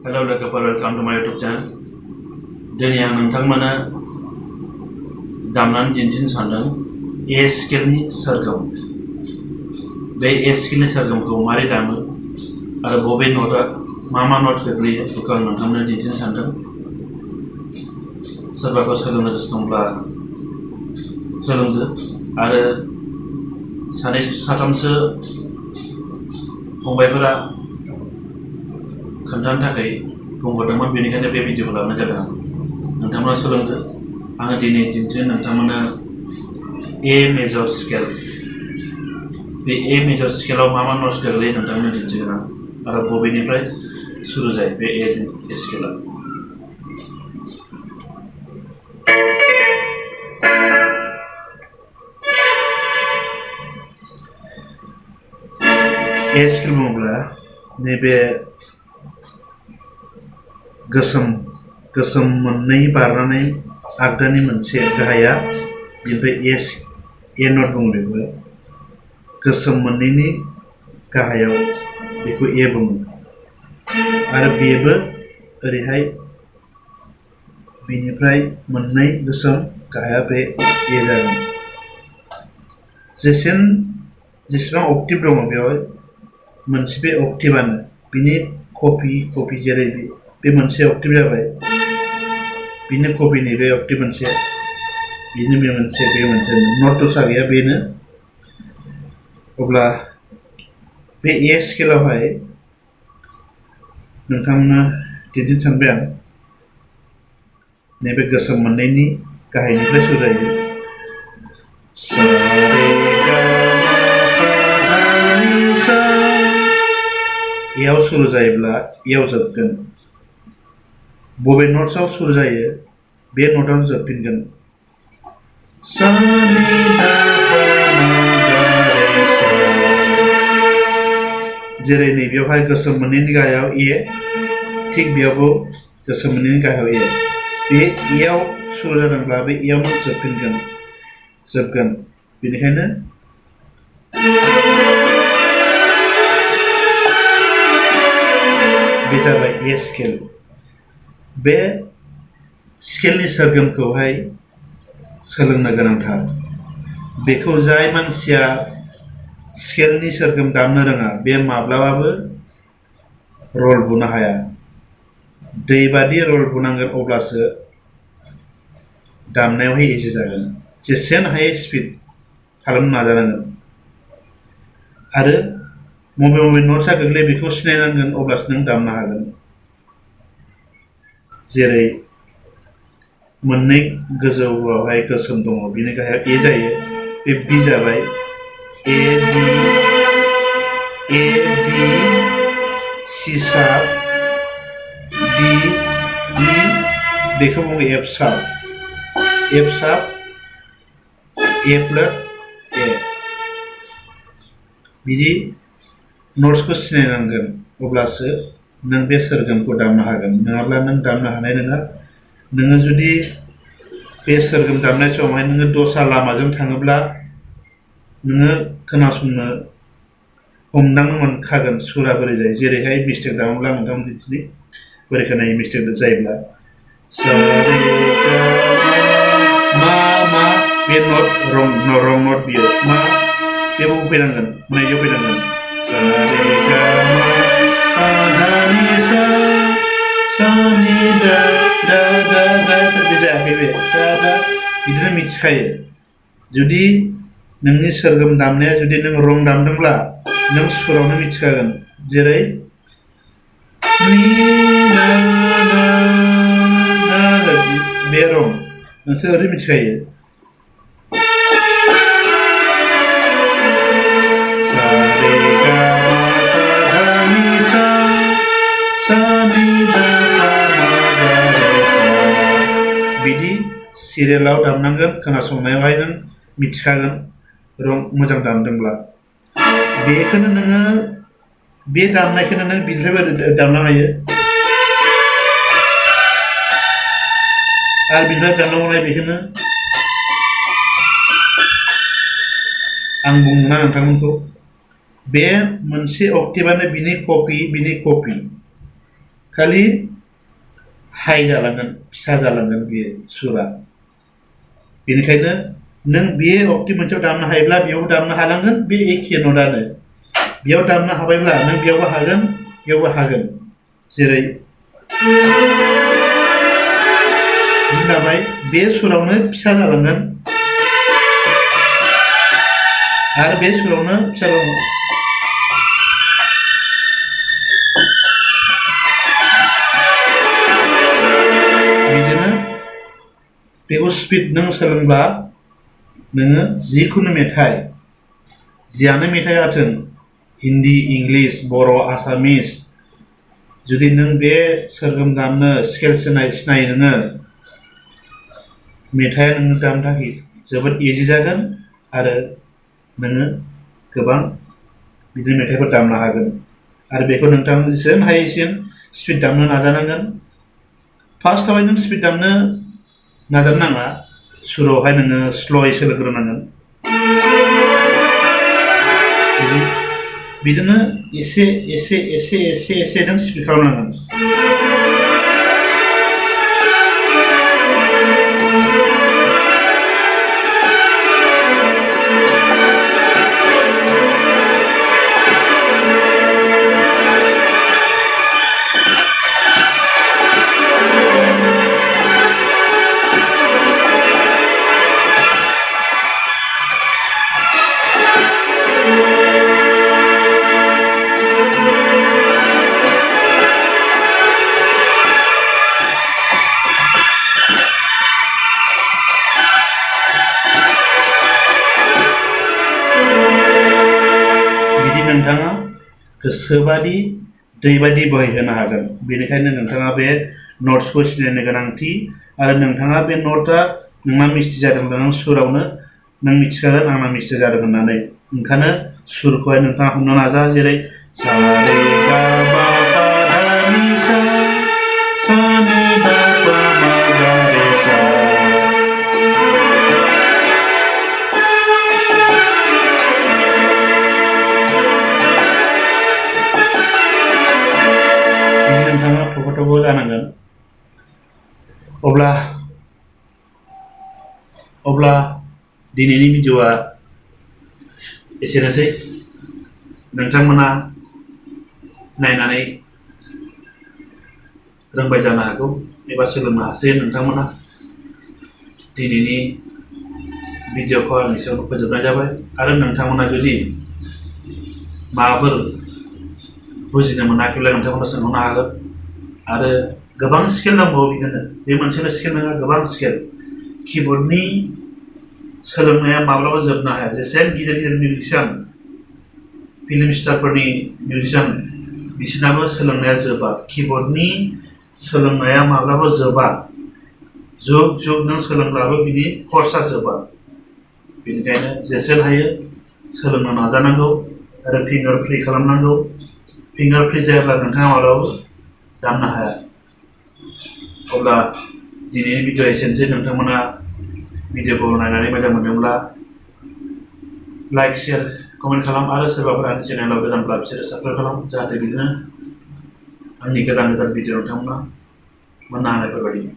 Hello लोगोफोर, welcome to my YouTube channel. दिनै आं नोंथांमोननो दामनानै दिन्थिनो सानदों A स्केलनि सोरगोम। बे A स्केलनि सोरगोमखौ मारै दामो आरो बबे नटआ मा नट गोग्लैयो बेखौ आं नोंथांमोननो दिन्थिनो सानदों। सोरबाफोर सोलोंनो गोसो दंब्ला सोलोंदो आरो सानै साथामसो फंबायफोरा खोन्थानो थाखाय बुंहरदोंमोन, बेनिखायनो बे भिडिअखौ लाबोनाय जादों आं। नोंथांमोना सोलोंदो। आङो दिनै दिन्थिनो नोंथांमोननो A मेजर स्केल। बे A मेजर स्केलाव मा नट्स गोग्लैयो नोंथांमोननो दिन्थिगोन आं आरो बबेनिफ्राय सुरु जायो बे A स्केला। A स्केल बुङोब्ला नैबे गोसोम मोननै बारनानै आगदानि मोनसे गाहाया बेनिफ्राय A नट बुङो। बेखौ गोसोम मोननैनि गाहायाव बेखौ A बुङो आरो बेबो ओरैहाय बेनिफ्राय मोननै गोसोम गाहाया बे A जागोन। जेसेबां अक्टिभ दङ बेयाव मोनसे बे अक्टिभानो बिनि कपि जेरै बे मोनसे अक्टिभ जाबाय, बिनि कपि नैबे अक्टिभ मोनसे, बिनि बे मोनसे नट दस्रा गैया बेनो। अब्ला बे A स्केलावहाय नोंथांमोना दिन्थिनो सानबाय आं नैबे गोसोम मोननैनि गाहायनिफ्राय सुरु जायो। एआव सुरु जायोब्ला एआव जोबगोन। बबे नट्सआव सुरु जायो बे नटआव जोबफिनगोन। जेरै नैबेयावहाय गोसोम मोननैनि गाहायाव A, थिग बेयावबो गोसोम मोननैनि गाहायाव A। बे एआव सुरु जादोंब्ला बे एआवनो जोबगोन। बेनिखायनो बे जाबाय A स्केल। बे स्केलनि सोरगोमखौहाय सोलोंनो गोनांथार। बेखौ जाय मानसिया स्केलनि सोरगोम दामनो रोङा बे माब्लाबाबो रल बुनो हाया। दै बादि रल बुनांगोन, अब्लासो दामनायावहाय इजि जागोन। जेसेनो हायो स्पिड खालामनो नाजानांगोन आरो बबे नट्सआ गोग्लैयो बेखौ सिनायनांगोन, अब्लासो नों दामनो हागोन। जेरै मोननै गोजौआवहाय गोसोम दङ, बिनि गाहायाव A जायो, बे B जाबाय। A B C sharp D बेखौ बुङो F sharp A flat A। बिदि नट्सखौ सिनायनांगोन, अब्लासो नों बे सोरगोमखौ दामनो हागोन। नङाब्ला नों दामनो हानाय नङा। नोङो जुदि बे सोरगोम दामनाय समावहाय नोङो दस्रा लामाजों थाङोब्ला नोङो खोनासंनो हमदांनो मोनखागोन सुरा बोरै जायो। जेरैहाय मिस्टेक दामोब्ला नोंथांमोन दिन्थिनि बोरै खोनायो मिस्टेक जायोब्ला। मा बे नट रं नट बियो मा बेयाव फैनांगोन, नैयाव फैनांगोन। बे जायाखै, बे बिदिनो मिथिखायो। जुदि नोंनि सोरगोम दामनाया जुदि नों रं दामदोंब्ला नों सुरावनो मिथिखागोन। जेरै बे रं नोंसोर ओरै मिथिखायो। बिदि सिरियालाव दामनांगोन। खोनासंनायावहाय नों मिथिखागोन रं मोजां दामदोंब्ला। बेखौनो नोङो बे दामनायखौनो नों बिनिफ्रायबो दामनो हायो आरो बिनिफ्राय दामनांगौलाय बेखौनो आं बुंना नोंथांमोनखौ बे मोनसे अक्टिभानो बिनि कपि खालि हाइ जालांगोन, फिसा जालांगोन बेयो सुरा। बेनिखायनो नों बे अक्टेभ मोनसेयाव दामनो हायोब्ला बेयावबो दामनो हालांगोन, बे एखे नटआनो। बेयाव दामनो हाबायब्ला नों बेयावबो हागोन, बेयावबो हागोन। जेरै बुंजाबाय बे सुरावनो फिसा जालांगोन आरो बे सुरावनो फिसा जालांगोन। बिदिनो बेखौ स्पिड नों सोलोंब्ला नोङो जिखुनु मेथाइ, जियानो मेथाइ जाथों, हिन्दी, इंलिस, बर', आसामिस, जुदि नों बे सोरगोम दामनो स्केल सिनायो नोङो, मेथाइया नोंनो दामनो थाखाय जोबोद इजि जागोन आरो नोङो गोबां बिदिनो मेथाइफोर दामनो हागोन। आरो बेखौ नोंथाङा जेसेबां हायो एसेबां स्पिड दामनो नाजानांगोन। फार्स्टआवहाय नों स्पिड दामनो नाजानो नाङा, सुरावहाय नोङो स्ल'यै सोलोंग्रोनांगोन। बिदिनो एसे एसे एसे एसे एसे नों स्पिड खालामनांगोन। नोंथाङा गोसोबादि दै बायदि बोहैहोनो हागोन। बेनिखायनो नोंथाङा बे नट्सखौ सिनायनो गोनांथि आरो नोंथाङा बे नटआ नोंना मिस्टेक जादोंब्ला नों सुरावनो नों मिथिखागोन आंना मिस्टेक जादों होननानै। ओंखायनो सुरखौहाय नोंथाङा हमनो नाजा। जेरै सा रे गा मा पा धा नि सा, सा नि धा पा मा गा रे सा। नोंथाङा थख' जानांगोन। अब्ला दिनैनि भिडिअ'आ एसेनोसै। नोंथांमोना नायनानै रोंबाय जानो हागौ एबा सोलोंनो हासिगोन नोंथांमोना। दिनैनि भिडिअ'खौ आं एसेयावनो फोजोबनाय जाबाय। आरो नोंथांमोना जुदि माबाफोर बुजिनो मोनाखैब्ला नोंथांमोना सोंहरनो हागोन। आरो गोबां स्केल दंबावो बिदिनो, बे मोनसेल' स्केल नङा, गोबां स्केल। किबर्डनि सोलोंनाया माब्लाबा जोबनो हाया। जेसेबां गिदिर गिदिर मिउजिशियान, फिल्म स्टारफोरनि मिउजिशियान, बिसोरनाबो सोलोंनाया जोबा। किबर्डनि सोलोंनाया माब्लाबा जोबा। जुग जुग नों सोलोंब्लाबो बिनि कर्सआ जोबा। बेनिखायनो जेसेबां हायो सोलोंनो नाजानांगौ आरो फिंगार फ्रि खालामनांगौ। फिंगार फ्रि जायाब्ला नोंथाङा माब्लाबाबो दामनो हाया। अब्ला दिनैनि भिडिअ'आ एसेनोसै। नोंथांमोना भिडिअ'खौ नायनानै मोजां मोनदोंब्ला लाइक, शेयार, कमेन्ट खालाम आरो सोरबाफोर आंनि चेनेलाव गोदानब्ला बिसोरो साबस्क्राइब खालाम, जाहाथे बिदिनो आंनि गोदान भिडिअ नोंथांमोना मोननो हानायफोरबायदि।